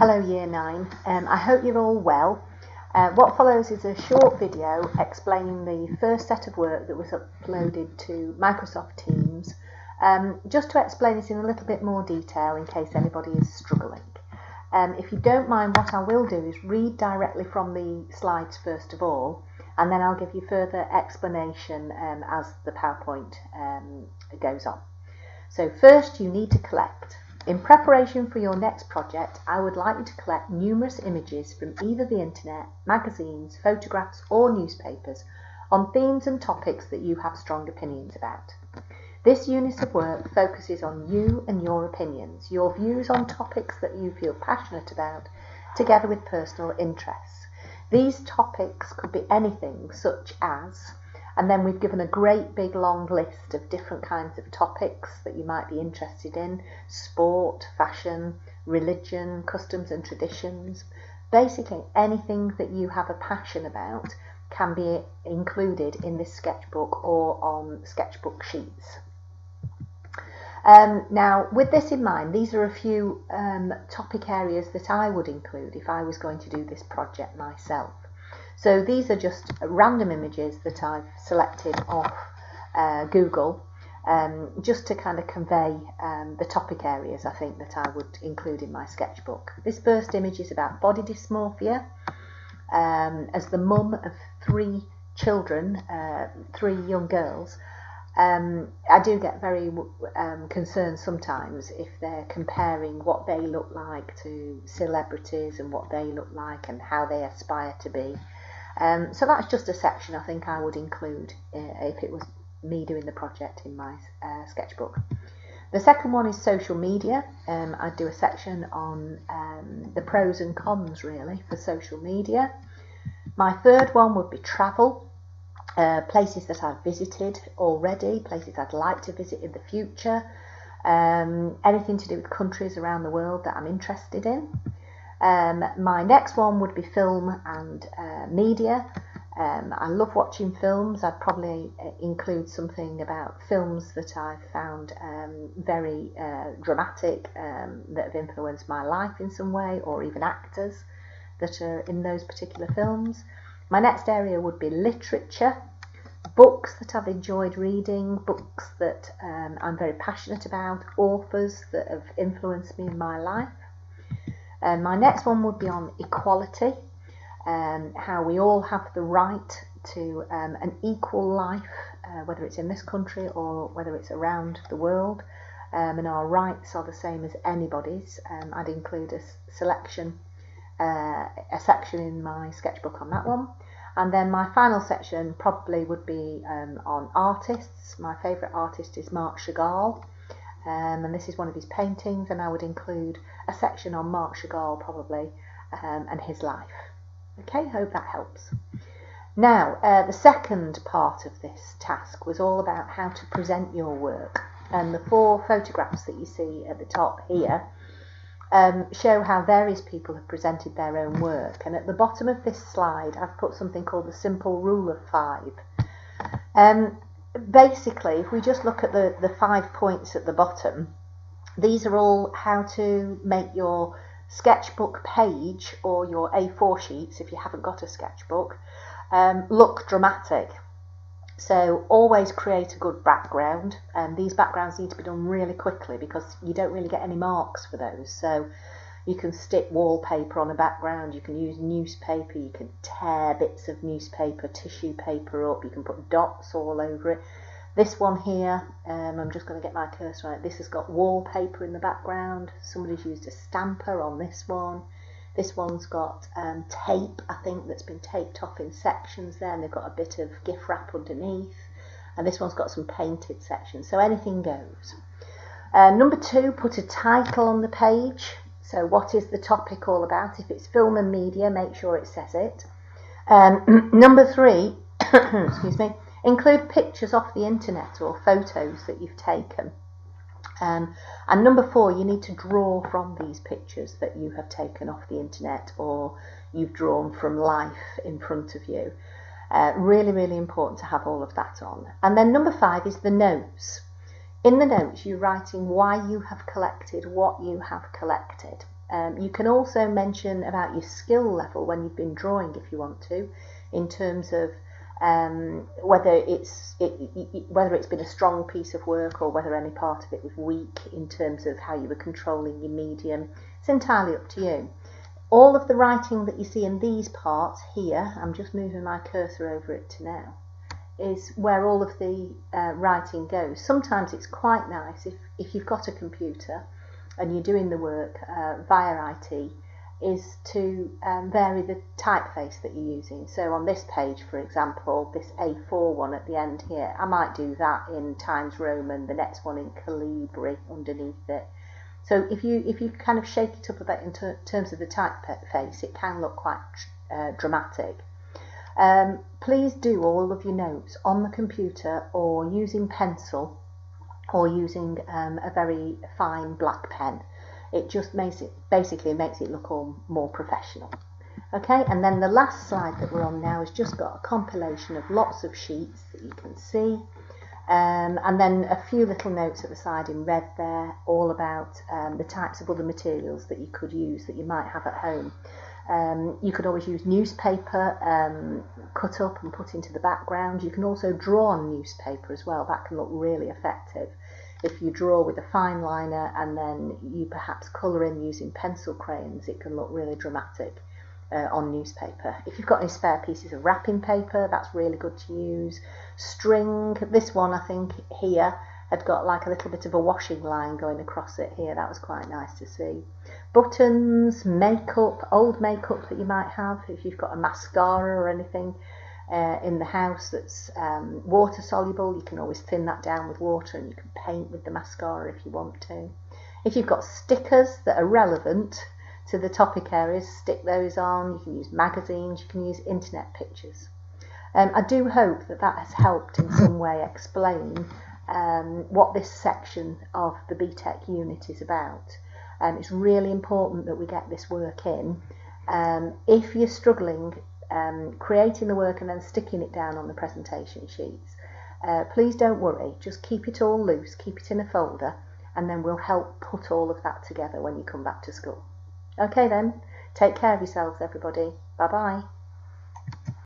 Hello Year 9, I hope you're all well. What follows is a short video explaining the first set of work that was uploaded to Microsoft Teams, just to explain it in a little bit more detail in case anybody is struggling. If you don't mind, what I will do is read directly from the slides first of all, and then I'll give you further explanation as the PowerPoint goes on. So first you need to collect. In preparation for your next project, I would like you to collect numerous images from either the internet, magazines, photographs or newspapers on themes and topics that you have strong opinions about. This unit of work focuses on you and your opinions, your views on topics that you feel passionate about, together with personal interests. These topics could be anything such as, and then we've given a great big long list of different kinds of topics that you might be interested in: sport, fashion, religion, customs and traditions. Basically anything that you have a passion about can be included in this sketchbook or on sketchbook sheets. Now, with this in mind, these are a few topic areas that I would include if I was going to do this project myself. So these are just random images that I've selected off Google, just to kind of convey the topic areas I think that I would include in my sketchbook. This first image is about body dysmorphia. As the mum of three children, three young girls, I do get very concerned sometimes if they're comparing what they look like to celebrities and what they look like and how they aspire to be. So that's just a section I think I would include if it was me doing the project in my sketchbook. The second one is social media. I'd do a section on the pros and cons really for social media. My third one would be travel, places that I've visited already, places I'd like to visit in the future, anything to do with countries around the world that I'm interested in. My next one would be film and media. I love watching films. I'd probably include something about films that I've found very dramatic, that have influenced my life in some way, or even actors that are in those particular films. My next area would be literature, books that I've enjoyed reading, books that I'm very passionate about, authors that have influenced me in my life. My next one would be on equality, how we all have the right to an equal life, whether it's in this country or whether it's around the world, and our rights are the same as anybody's. I'd include a section in my sketchbook on that one. And then my final section probably would be on artists. My favourite artist is Marc Chagall. And this is one of his paintings, and I would include a section on Marc Chagall probably, and his life. Okay, hope that helps. Now, the second part of this task was all about how to present your work, and the 4 photographs that you see at the top here show how various people have presented their own work. And at the bottom of this slide I've put something called the simple rule of 5. Basically, if we just look at the 5 points at the bottom, these are all how to make your sketchbook page or your A4 sheets, if you haven't got a sketchbook, look dramatic. So always create a good background, and these backgrounds need to be done really quickly because you don't really get any marks for those. So you can stick wallpaper on a background, you can use newspaper, you can tear bits of newspaper, tissue paper up, you can put dots all over it. This one here, I'm just going to get my cursor on it, this has got wallpaper in the background, somebody's used a stamper on this one. This one's got tape, I think, that's been taped off in sections there, and they've got a bit of gift wrap underneath. And this one's got some painted sections, so anything goes. Number 2, put a title on the page. So what is the topic all about? If it's film and media, make sure it says it. Number 3, excuse me, include pictures off the internet or photos that you've taken. And number 4, you need to draw from these pictures that you have taken off the internet or you've drawn from life in front of you. Really, really important to have all of that on. And then number 5 is the notes. In the notes, you're writing why you have collected what you have collected. You can also mention about your skill level when you've been drawing if you want to, in terms of whether it's been a strong piece of work or whether any part of it was weak in terms of how you were controlling your medium. It's entirely up to you. All of the writing that you see in these parts here, I'm just moving my cursor over it to now, is where all of the writing goes. Sometimes it's quite nice if you've got a computer and you're doing the work via IT, is to vary the typeface that you're using. So on this page, for example, this A4 one at the end here, I might do that in Times Roman, the next one in Calibri underneath it. So if you kind of shake it up a bit in terms of the typeface, it can look quite dramatic. Please do all of your notes on the computer or using pencil or using a very fine black pen. It just basically makes it look all more professional. Okay, and then the last slide that we're on now has just got a compilation of lots of sheets that you can see. And then a few little notes at the side in red there, all about the types of other materials that you could use that you might have at home. You could always use newspaper cut up and put into the background. You can also draw on newspaper as well. That can look really effective. If you draw with a fine liner and then you perhaps colour in using pencil crayons, it can look really dramatic on newspaper. If you've got any spare pieces of wrapping paper, that's really good to use. String, this one I think here had got like a little bit of a washing line going across it here. That was quite nice to see. Buttons, makeup, old makeup that you might have, if you've got a mascara or anything in the house that's water soluble, you can always thin that down with water and you can paint with the mascara if you want to. If you've got stickers that are relevant to the topic areas, stick those on. You can use magazines, you can use internet pictures. I do hope that that has helped in some way explain what this section of the BTEC unit is about. It's really important that we get this work in. If you're struggling creating the work and then sticking it down on the presentation sheets, please don't worry, just keep it all loose, keep it in a folder, and then we'll help put all of that together when you come back to school. Okay then, take care of yourselves everybody, bye bye.